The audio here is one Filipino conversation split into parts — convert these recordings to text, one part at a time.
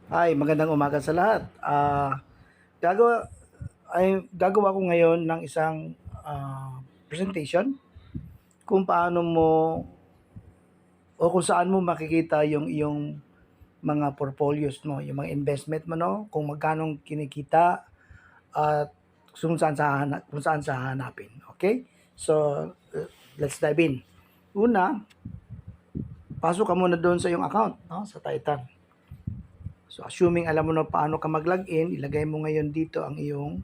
Hi, magandang umaga sa lahat. Gagawa gagawa ko ngayon ng isang presentation kung paano mo o kung saan mo makikita yung iyong mga portfolios mo, yung mga investment mo, no? Kung magkano kinikita at kung saan sa hahanapin. Okay? So, let's dive in. Una, pasok ka muna doon sa iyong account, no? Sa Titan. So, assuming alam mo na paano ka mag-login, ilagay mo ngayon dito ang iyong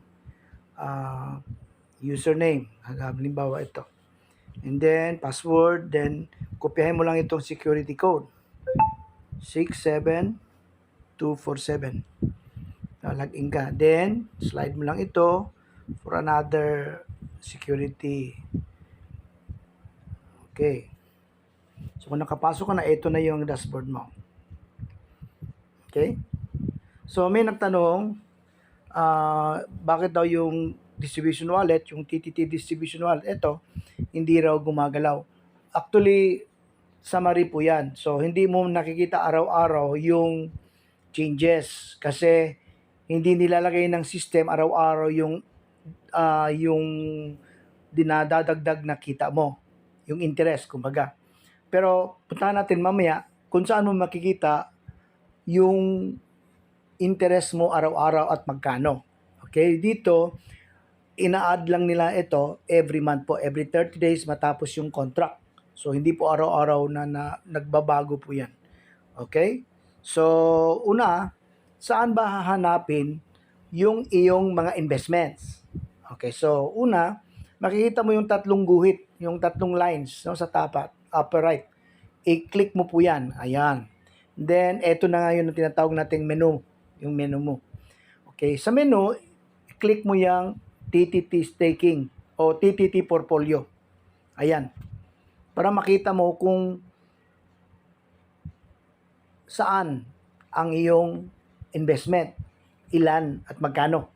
ah, username. Halimbawa ito. And then, password. Then, kopyahin mo lang itong security code. 67247. Login ka. Then, slide mo lang ito for another security. Okay. So, kung nakapasok ka na, ito na yung dashboard mo. Okay? So, may nagtanong, bakit daw yung distribution wallet, yung TTT distribution wallet, ito, hindi raw gumagalaw. Actually, summary po yan. So, hindi mo nakikita araw-araw yung changes kasi hindi nilalagay ng system araw-araw yung dinadadagdag na kita mo, yung interest, kumbaga. Pero puntahan natin mamaya kung saan mo makikita yung interest mo araw-araw at magkano. Okay, dito ina-add lang nila ito every month po, every 30 days matapos yung contract. So hindi po araw-araw na nagbabago po 'yan. Okay? So una, saan ba hahanapin yung iyong mga investments? Okay, so una, makikita mo yung tatlong guhit, yung tatlong lines no, sa tapat, upper right. I-click mo po yan. Ayan. Then, eto na nga yun ang tinatawag nating menu. Yung menu mo. Okay, sa menu, click mo yung TTT staking o TTT portfolio. Ayan. Para makita mo kung saan ang iyong investment, ilan at magkano.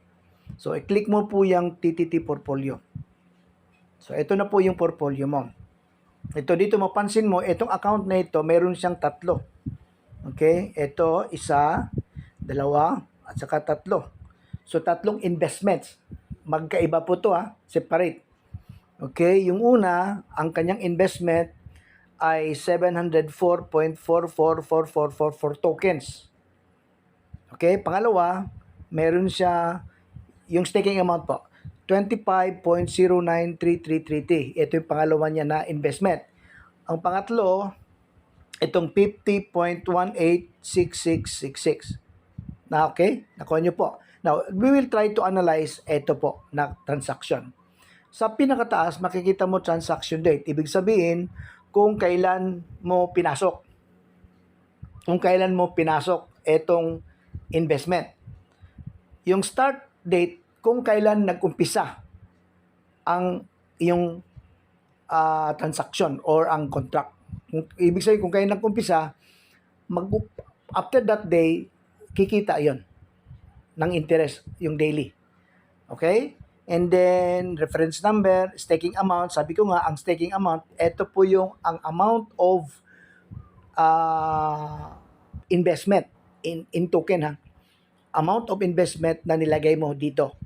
So, i-click mo po yung TTT portfolio. So, ito na po yung portfolio mo. Ito dito mapansin mo, itong account na ito, meron siyang tatlo. Okay? Ito, isa, dalawa, at saka tatlo. So, tatlong investments. Magkaiba po to separate. Okay? Yung una, ang kanyang investment ay 704.444444 tokens. Okay? Pangalawa, meron siya yung staking amount po. 25.093333. Ito yung pangalawa niya na investment. Ang pangatlo, itong 50.186666. Na okay? Nakuha nyo po. Now, we will try to analyze ito po na transaction. Sa pinakataas, makikita mo transaction date. Ibig sabihin, kung kailan mo pinasok. Kung kailan mo pinasok itong investment. Yung start date, kung kailan nag-umpisa ang yung transaction or ang contract. Ibig sabihin, kung kailan nag-umpisa, after that day, kikita yon ng interest, yung daily. Okay? And then, reference number, staking amount. Sabi ko nga, ang staking amount, ito po yung ang amount of investment in token Amount of investment na nilagay mo dito.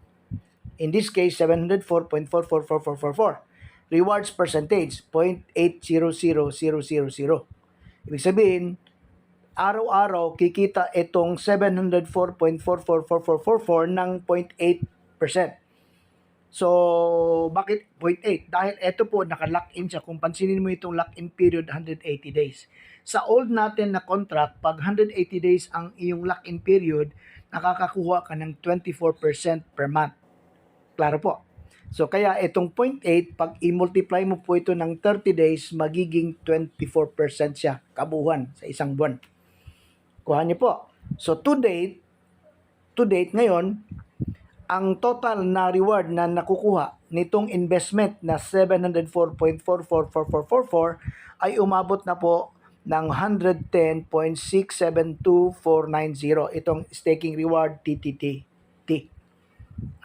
In this case, 704.444444. Rewards percentage, 0.800000. Ibig sabihin, araw-araw kikita itong 704.444444 ng 0.8%. So, bakit 0.8? Dahil ito po, naka-lock-in siya. Kung pansinin mo itong lock-in period, 180 days. Sa old natin na contract, pag 180 days ang iyong lock-in period, nakakakuha ka ng 24% per month. Klaro po. So, kaya itong 0.8, pag i-multiply mo po ito ng 30 days, magiging 24% siya kabuuan sa isang buwan. Kuha niyo po. So, to date ngayon, ang total na reward na nakukuha nitong investment na 704.444444 ay umabot na po ng 110.672490 itong staking reward TTT.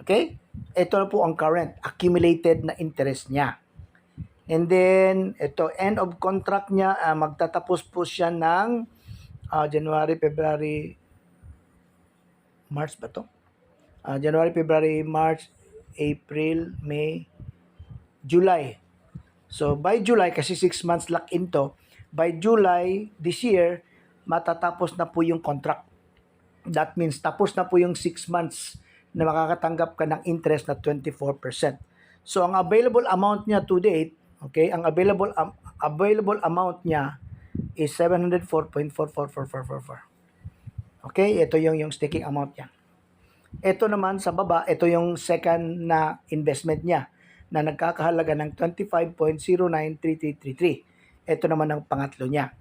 Okay? Ito na po ang current accumulated na interest niya. And then, ito, end of contract niya, magtatapos po siya ng January, February, March ba to? January, February, March, April, May, July. So by July, kasi 6 months lock-in to, by July this year, matatapos na po yung contract. That means tapos na po yung 6 months na makakatanggap ka ng interest na 24%. So ang available amount niya to date, okay, ang available amount niya is 704.444444. Okay, ito yung staking amount niya. Ito naman sa baba, ito yung second na investment niya na nagkakahalaga ng 25.093333. Ito naman ang pangatlo niya.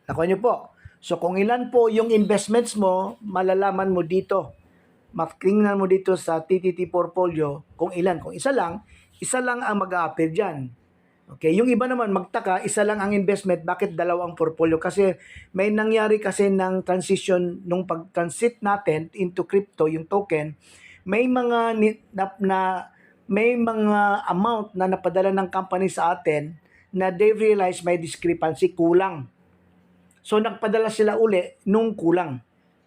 Nakuha niyo po. So kung ilan po yung investments mo, malalaman mo dito. Matingnan mo dito sa TTT portfolio kung ilan. Kung isa lang ang mag-a-appear dyan. Okay, yung iba naman magtaka, isa lang ang investment, bakit dalawang portfolio? Kasi may nangyari kasi ng transition nung pag-transit natin into crypto, yung token, may mga may mga amount na napadala ng company sa atin na they realize may discrepancy, kulang. So nagpadala sila uli nung kulang.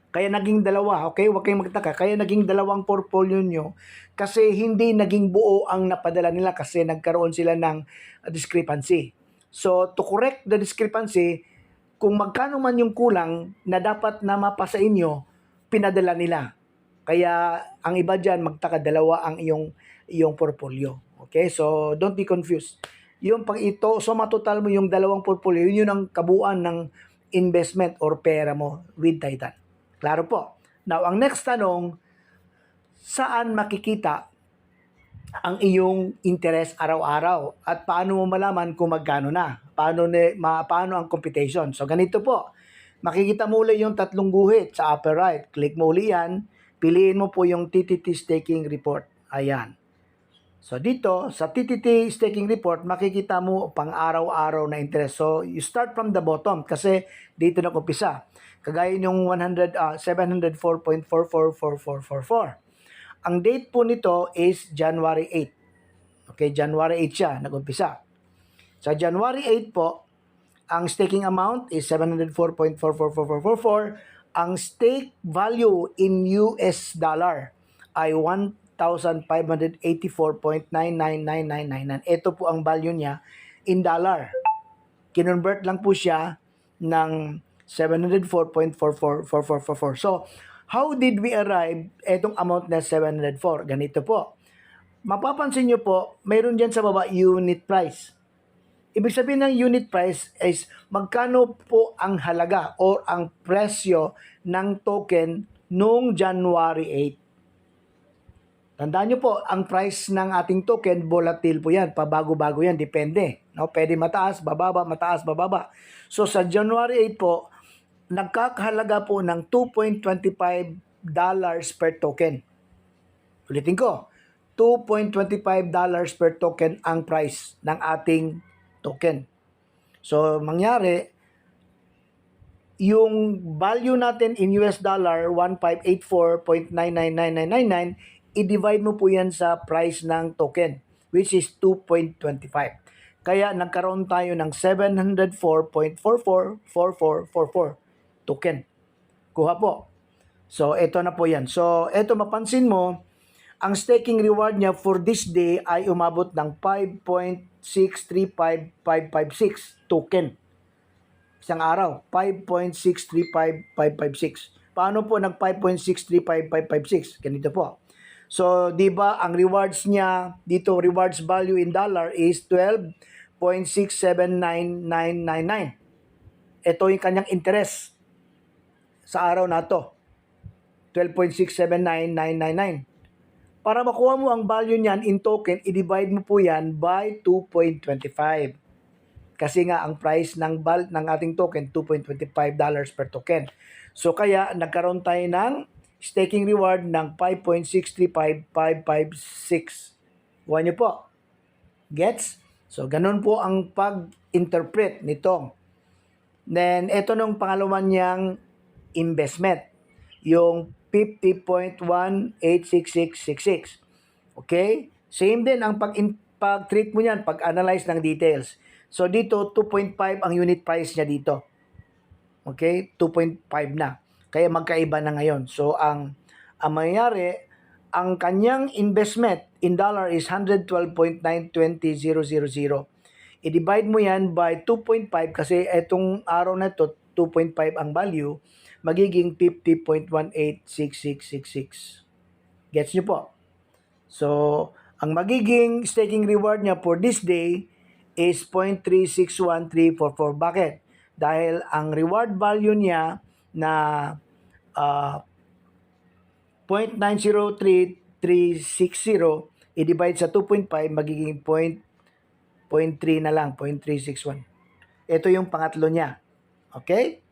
Kaya naging dalawa, okay? Huwag kayong magtaka. Kaya naging dalawang portfolio nyo kasi hindi naging buo ang napadala nila kasi nagkaroon sila ng discrepancy. So, to correct the discrepancy, kung magkano man yung kulang na dapat na mapasa inyo, pinadala nila. Kaya ang iba dyan, magtaka, dalawa ang iyong portfolio. Okay? So, don't be confused. Yung pag ito, so matotal mo yung dalawang portfolio, yun ang kabuuan ng investment or pera mo with Titan. Klaro po. Now, ang next tanong, saan makikita ang iyong interest araw-araw? At paano mo malaman kung magkano na? Paano ang computation? So, ganito po. Makikita mo uli yung tatlong guhit sa upper right. Click mo uli yan. Piliin mo po yung TTT Staking Report. Ayan. So, dito, sa TTT Staking Report, makikita mo pang araw-araw na interest. So, you start from the bottom kasi dito na kumpisa. Kagaya yung 704.444444. Ang date po nito is January 8. Okay, January 8 siya, nag-umpisa. Sa January 8 po, ang staking amount is 704.444444. Ang stake value in US dollar ay 1,584.999999. Ito po ang value niya in dollar. Kinonvert lang po siya ng 704.444444. So, how did we arrive etong amount na 704? Ganito po. Mapapansin nyo po, mayroon dyan sa baba unit price. Ibig sabihin ng unit price is magkano po ang halaga o ang presyo ng token noong January 8. Tandaan nyo po, ang price ng ating token, volatile po yan. Pabago-bago yan, depende. No? Pwede mataas, bababa, mataas, bababa. So sa January 8 po, nagkakahalaga po ng $2.25 per token. Ulitin ko, $2.25 per token ang price ng ating token. So, mangyari, yung value natin in US dollar, 1,584.999999, i-divide mo po yan sa price ng token, which is 2.25. Kaya nagkaroon tayo ng 704.444444 token. Kuha po. So, ito na po yan. So, ito mapansin mo, ang staking reward niya for this day ay umabot ng 5.635556 token. Isang araw, 5.635556. Paano po nag 5.635556? Ganito po. So, di ba ang rewards niya, dito rewards value in dollar is 12.679999. Ito yung kanyang interest sa araw na to. 12.679999. Para makuha mo ang value niyan in token, i-divide mo po yan by 2.25. Kasi nga ang price ng ating token, $2.25 per token. So kaya nagkaroon tayo ng staking reward ng 5.635556. Kuha niyo po. Gets? So ganun po ang pag-interpret nito. Then ito nung pangalawa niyang investment, yung 50.186666. Okay? Same din ang pag-treat mo niyan, pag-analyze ng details. So dito 2.5 ang unit price niya dito. Okay? 2.5 na. Kaya magkaiba na ngayon. So ang ang mangyayari, ang kanyang investment in dollar is 112.920000. I-divide mo yan by 2.5 kasi etong araw na to 2.5 ang value, magiging 50.186666. Gets nyo po? So, ang magiging staking reward niya for this day is 0.361344. Bakit? Dahil ang reward value niya na uh, 0.903360 i-divide sa 2.5 magiging 0.3 na lang, 0.361. Ito yung pangatlo niya. Okay?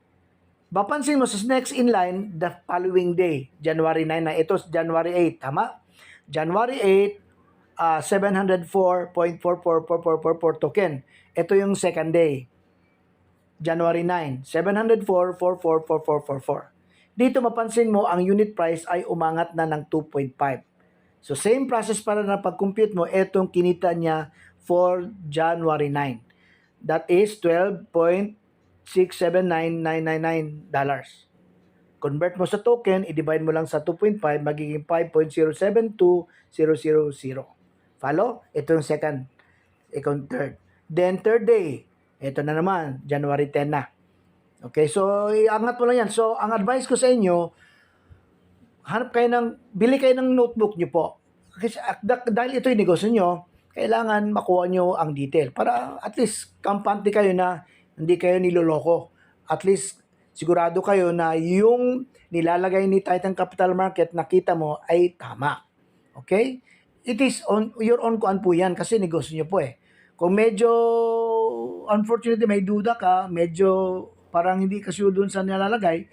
Mapansin mo sa next in line, the following day, January 9 na. Ito January 8, tama? January 8, 704.444444 token. Ito yung second day. January 9, 704.444444. Dito mapansin mo, ang unit price ay umangat na ng 2.5. So same process para na pag-compute mo, etong kinita niya for January 9. That is $12.679999. Convert mo sa token, i-divide mo lang sa 2.5, magiging 5.072000. Follow? Ito yung second. Ito third. Then third day, ito na naman, January 10 na. Okay, so iangat mo lang yan. So, ang advice ko sa inyo, bili kayo ng notebook nyo po. Kasi dahil ito yung negosyo nyo, kailangan makuha nyo ang detail para at least kampante kayo na hindi kayo niloloko. At least sigurado kayo na yung nilalagay ni Titan Capital Market nakita mo ay tama. Okay? It is on your own kuan po yan kasi negosyo nyo po eh. Kung medyo unfortunately may duda ka, medyo parang hindi ka sure dun sa nilalagay,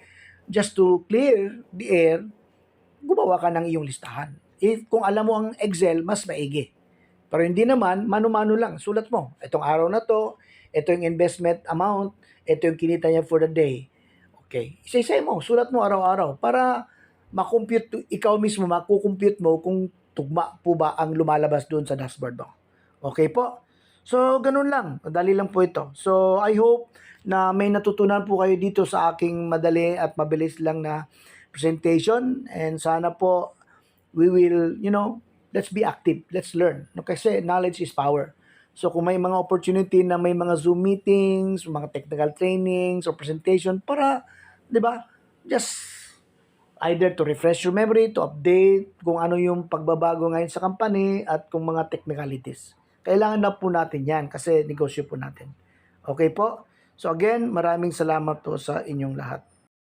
just to clear the air, gumawa ka ng iyong listahan. Kung alam mo ang Excel, mas maigi. Pero hindi naman, mano-mano lang, sulat mo. Itong araw na to, ito yung investment amount, ito yung kinita niya for the day. Okay, isa-isa mo, sulat mo araw-araw para makompute, ikaw mismo, makukompute mo kung tugma po ba ang lumalabas doon sa dashboard mo. Okay po? So, ganun lang. Madali lang po ito. So, I hope na may natutunan po kayo dito sa aking madali at mabilis lang na presentation. And sana po, we will, let's be active. Let's learn. No, kasi knowledge is power. So, kung may mga opportunity na may mga Zoom meetings, mga technical trainings, or presentation, para, di ba, just either to refresh your memory, to update kung ano yung pagbabago ngayon sa company, at kung mga technicalities. Kailangan na po natin yan kasi negosyo po natin. Okay po? So again, maraming salamat po sa inyong lahat.